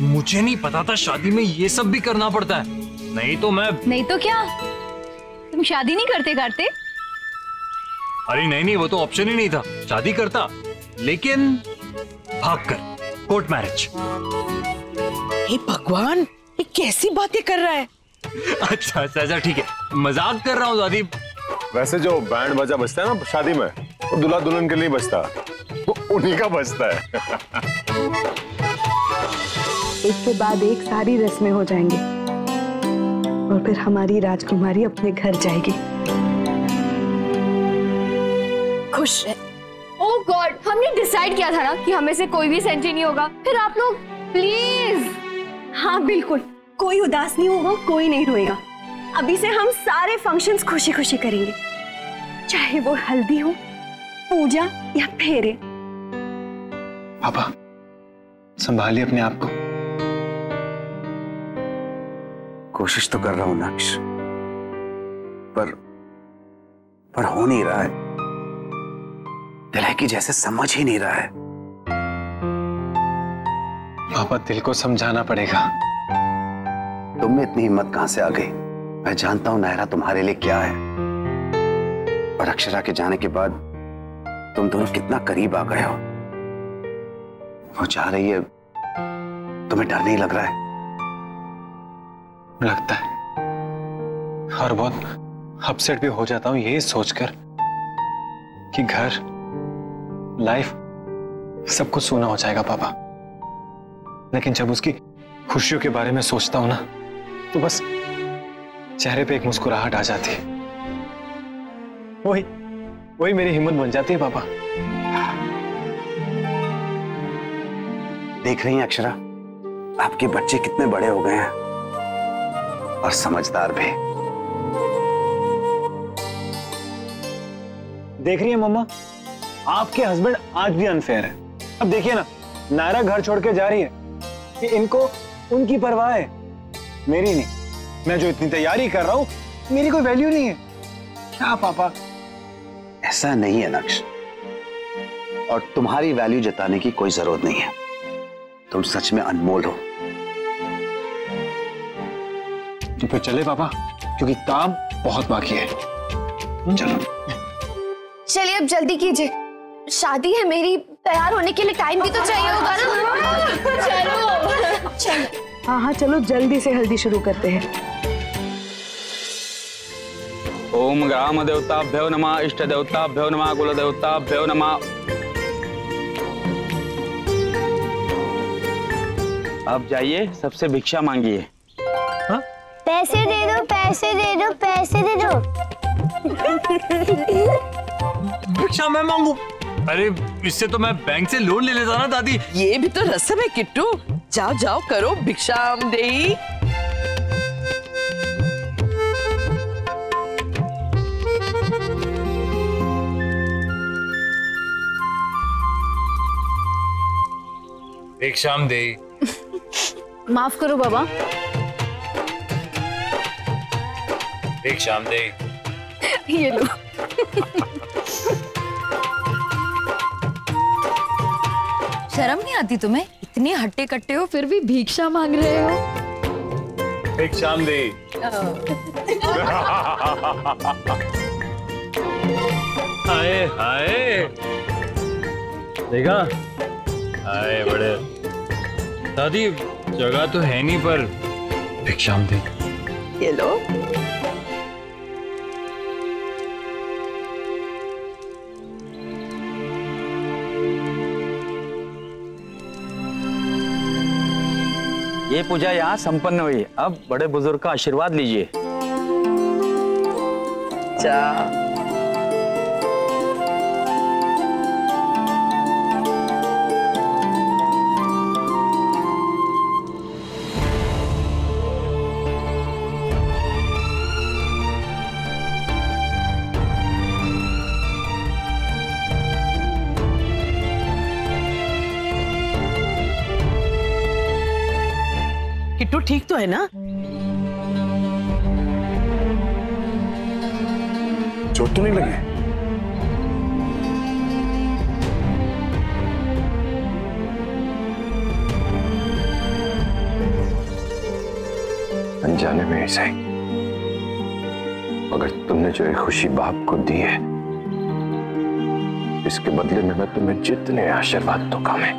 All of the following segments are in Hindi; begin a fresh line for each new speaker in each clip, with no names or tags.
मुझे नहीं पता था शादी में ये सब भी करना पड़ता है। नहीं तो क्या, तुम शादी नहीं करते कार्तिक?
अरे नहीं, वो तो ऑप्शन ही नहीं था। शादी करता, लेकिन भागकर, कोर्ट मैरिज।
हे भगवान, ये कैसी बातें कर रहा है?
अच्छा ठीक है, मजाक कर रहा हूँ दादी।
वैसे जो बैंड बाजा बजता है ना शादी में, वो दूल्हा दुल्हन के लिए बजता, वो उन्हीं का बजता है।
एक के बाद एक सारी रस्में हो जाएंगी और फिर हमारी राजकुमारी अपने घर जाएगी खुश।
ओह गॉड, हमने डिसाइड किया था ना कि हमें से कोई भी सेंट्री नहीं होगा। फिर आप लोग प्लीज।
हाँ बिल्कुल, कोई उदास नहीं होगा, कोई नहीं रोएगा। अभी से हम सारे फंक्शंस खुशी खुशी करेंगे, चाहे वो हल्दी हो, पूजा या फेरे।
पापा संभालिए अपने आप को।
कोशिश तो कर रहा हूं नक्श, पर हो नहीं रहा है। दिल है कि जैसे समझ ही नहीं रहा है।
पापा दिल को समझाना पड़ेगा।
तुम में इतनी हिम्मत कहां से आ गई? मैं जानता हूं नायरा तुम्हारे लिए क्या है, और अक्षरा के जाने के बाद तुम दोनों कितना करीब आ गए हो। वो चाह रही है, तुम्हें डर नहीं लग रहा है?
लगता है, और बहुत अपसेट भी हो जाता हूं ये सोचकर कि घर, लाइफ सब कुछ सूना हो जाएगा पापा। लेकिन जब उसकी खुशियों के बारे में सोचता हूं ना, तो बस चेहरे पे एक मुस्कुराहट आ जाती है। वही मेरी हिम्मत बन जाती है पापा।
देख रही हैं अक्षरा, आपके बच्चे कितने बड़े हो गए हैं और समझदार भी।
देख रही है मम्मा, आपके हस्बैंड आज भी अनफेयर है। अब देखिए ना, नायरा घर छोड़ के जा रही है कि इनको उनकी परवाह है, मेरी नहीं। मैं जो इतनी तैयारी कर रहा हूं, मेरी कोई वैल्यू नहीं है क्या पापा?
ऐसा नहीं है नक्श, और तुम्हारी वैल्यू जताने की कोई जरूरत नहीं है। तुम सच में अनमोल हो।
तो फिर चले पापा, क्योंकि काम बहुत बाकी है।
चलो
चलिए अब जल्दी कीजिए, शादी है मेरी, तैयार होने के लिए टाइम भी तो चाहिए होगा ना। चलो।
हाँ चलो जल्दी से हल्दी शुरू करते हैं।
ओम ग्राम देवताभ्यो नमः, इष्ट देवताभ्यो नमः, कुल देवताभ्यो नमः। अब जाइए, सबसे भिक्षा मांगिए। हाँ?
पैसे दे दो, पैसे दे दो, पैसे दे दो।
भिक्षा मैं मांगू? अरे इससे तो मैं बैंक से लोन ले लेता ना दादी।
ये भी तो रस्म है किट्टू। जाओ जाओ करो भिक्षाम देई।
भिक्षाम दे।
माफ करो बाबा।
भिक्षाम दे।
ये लो। शर्म नहीं आती तुम्हें? इतने हट्टे कट्टे हो फिर भी भिक्षा मांग रहे हो।
भिक्षाम दे।
हाय हाय, देखा? हाय बड़े दादी, जगह तो है नहीं पर भिक्षाम दे।
ये लो।
ये पूजा यहाँ संपन्न हुई। अब बड़े बुजुर्ग का आशीर्वाद लीजिए।
किट्टू ठीक तो है ना?
चोट तो नहीं लगी? अनजाने में ही सही, मगर तुमने जो ये खुशी बाप को दी है, इसके बदले में मैं तुम्हें जितने आशीर्वाद दूंगा, मैं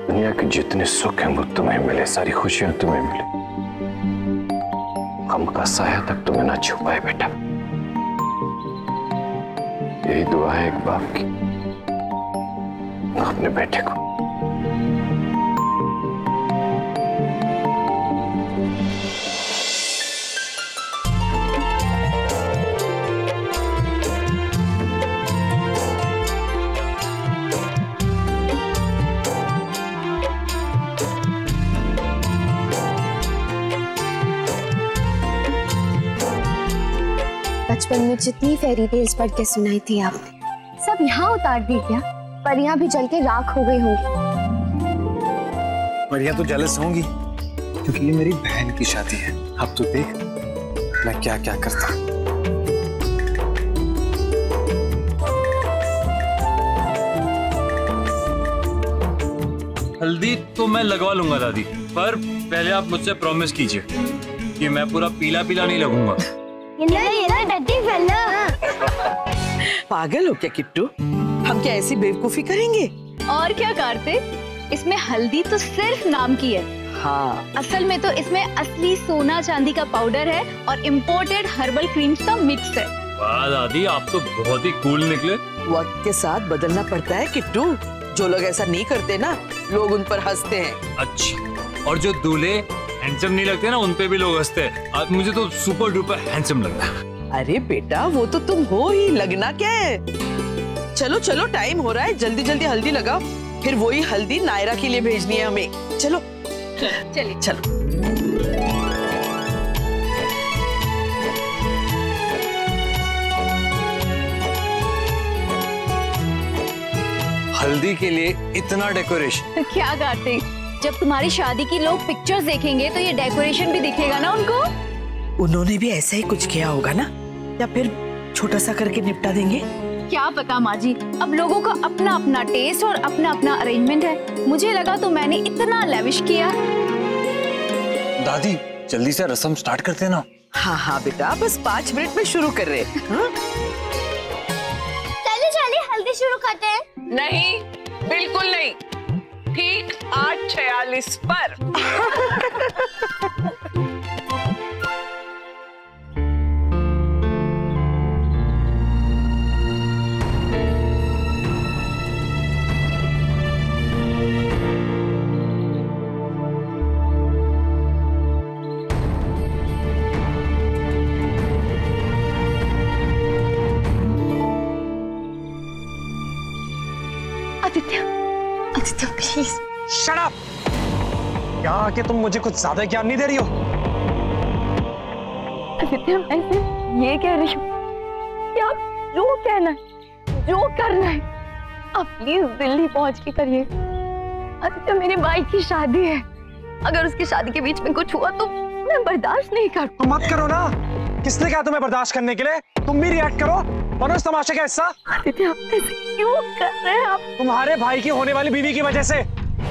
दुनिया के जितने सुख हैं वो तुम्हें मिले, सारी खुशियां तुम्हें मिले, गम का साया तक तुम्हें ना छुपाए बेटा। यही दुआ है एक बाप की अपने बेटे को।
बचपन में जितनी फेरी टेल्स पढ़ के सुनाई थी आपने, सब यहाँ उतार दी क्या? परियां भी जल के राख हो गई होंगी।
परियां तो जेलस होंगी क्योंकि ये मेरी बहन की शादी है। अब तो देख मैं क्या क्या करता।
हल्दी तो मैं लगवा लूंगा दादी, पर पहले आप मुझसे प्रॉमिस कीजिए कि मैं पूरा पीला पीला नहीं लगूंगा।
ये डड्डी फेलो।
पागल हो क्या किट्टू? हम क्या ऐसी बेवकूफी करेंगे?
और क्या कार्तिक, इसमें हल्दी तो सिर्फ नाम की है।
हाँ,
असल में तो इसमें असली सोना चांदी का पाउडर है और इम्पोर्टेड हर्बल क्रीम्स का मिक्स है।
वाह दादी, आप तो बहुत ही कूल निकले।
वक्त के साथ बदलना पड़ता है किट्टू। जो लोग ऐसा नहीं करते ना, लोग उन पर हंसते हैं।
अच्छा, और जो दूल्हे हैंडसम नहीं लगते ना, उन पे भी लोग हंसते हैं। आज मुझे तो सुपर डुपर हैंडसम लगता है।
अरे बेटा, वो तो तुम हो ही, लगना क्या है। चलो चलो, टाइम हो रहा है, जल्दी जल्दी हल्दी लगाओ, फिर वही हल्दी नायरा के लिए भेजनी है हमें। चलो
चलिए
चलो।
हल्दी के लिए इतना डेकोरेशन?
क्या कार्तिक, जब तुम्हारी शादी की लोग पिक्चर्स देखेंगे तो ये डेकोरेशन भी दिखेगा ना उनको।
उन्होंने भी ऐसा ही कुछ किया होगा ना, या फिर छोटा सा करके निपटा देंगे।
क्या पता माँ जी, अब लोगों का अपना अपना टेस्ट और अपना अपना अरेंजमेंट है। मुझे लगा तो मैंने इतना लेविश किया।
दादी जल्दी से रस्म स्टार्ट करते ना।
हाँ हाँ बेटा, बस 5 मिनट में शुरू कर रहे हैं।
चलिए चलिए हल्दी शुरू करते हैं।
नहीं, बिल्कुल नहीं, ठीक 8:46 पर।
आदित्य प्लीज।
Shut up! क्या आके तुम मुझे कुछ ज्यादा ज्ञान नहीं दे रही हो?
आदित्य, मैं सिर्फ ये कह रही हूँ कि आप जो कहना है, जो करना है, आप प्लीज दिल्ली पहुंच के करिए। आदित्य, मेरे भाई की शादी है, अगर उसकी शादी के बीच में कुछ हुआ तो मैं बर्दाश्त नहीं कर।
तुम मत करो ना। किसने कहा तुम्हें बर्दाश्त करने के लिए? तुम भी रिएक्ट करो, बनो इस तमाशे का हिस्सा।
आदित्य, आप ऐसे क्यों कर रहे हैं? आप
तुम्हारे भाई की होने वाली बीवी की वजह से।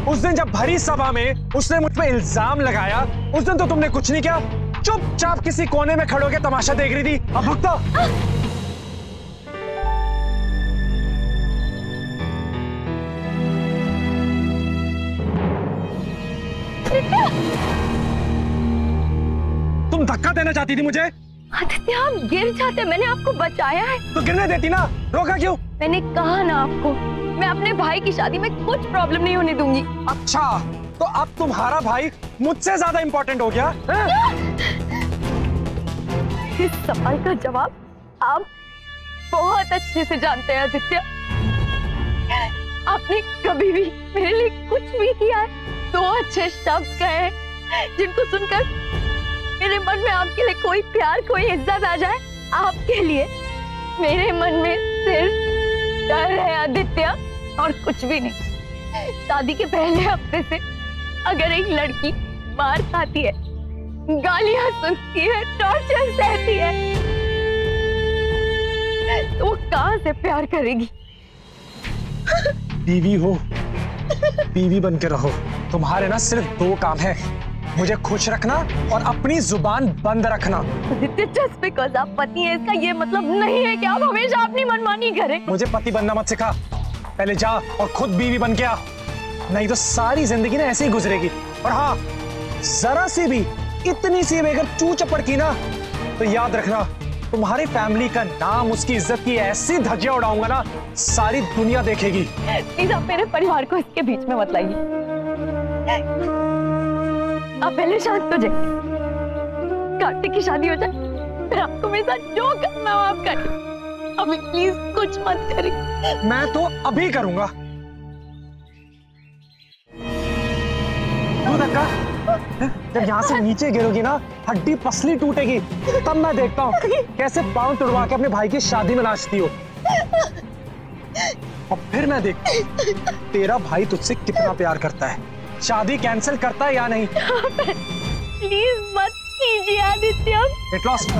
उस दिन जब भरी सभा में उसने मुझ पे इल्जाम लगाया, उस दिन तो तुमने कुछ नहीं किया, चुपचाप किसी कोने में खड़ो के तमाशा देख रही थी। अब भुगतो। तुम धक्का देना चाहती थी मुझे?
आदित्य, आप गिर जाते, मैंने आपको बचाया है।
तो गिरने देती ना, रोका क्यों?
मैंने कहा ना आपको, मैं अपने भाई की शादी में कुछ प्रॉब्लम नहीं होने दूंगी।
अच्छा, तो अब तुम्हारा भाई मुझसे ज्यादा इंपॉर्टेंट हो गया?
इस सवाल का जवाब आप बहुत अच्छे से जानते हैं आदित्य। आपने कभी भी मेरे लिए कुछ भी किया है? 2 अच्छे शब्द कहे जिनको सुनकर मेरे मन में आपके लिए कोई प्यार, कोई इज्जत आ जाए। आपके लिए मेरे मन में सिर्फ डर है आदित्य, और कुछ भी नहीं। शादी के पहले हफ्ते से अगर एक लड़की मार खाती है, गालियां सुनती है, टॉर्चर सहती है, तो वो कहां से प्यार करेगी?
बीवी हो, बीवी बन के रहो। तुम्हारे ना सिर्फ 2 काम है, मुझे खुश रखना और अपनी जुबान बंद रखना।
जस्ट बिकॉज़ आप पति हैं इसका ये मतलब नहीं है कि आप हमेशा अपनी मनमानी करें।
मुझे पति बनना मत सिखा, पहले जा और खुद बीवी बन के आ, नहीं तो सारी जिंदगी ना ऐसे ही गुजरेगी। और हाँ, जरा सी भी, इतनी सी भी अगर चू चपड़ की ना, तो याद रखना तुम्हारी फैमिली का नाम, उसकी इज्जत की ऐसी धज्जियां उड़ाऊंगा ना, सारी दुनिया देखेगी।
प्लीज आप मेरे परिवार को इसके बीच में मत लाइए। आप पहले शांत हो जाइए, कार्तिक की शादी हो जाए, फिर आपको मेरे साथ जो करना हो आप करिए। अभी प्लीज कुछ मत करिए।
मैं तो अभी करूंगा। जब यहाँ से नीचे गिरोगी ना, हड्डी पसली टूटेगी, तब मैं देखता हूँ कैसे पांव तुड़वा के अपने भाई की शादी में नाचती हो। और फिर मैं देखता हूँ तेरा भाई तुझसे कितना प्यार करता है, शादी कैंसिल करता है या नहीं।
प्लीज मत कीजिए आदित्य।
Get lost.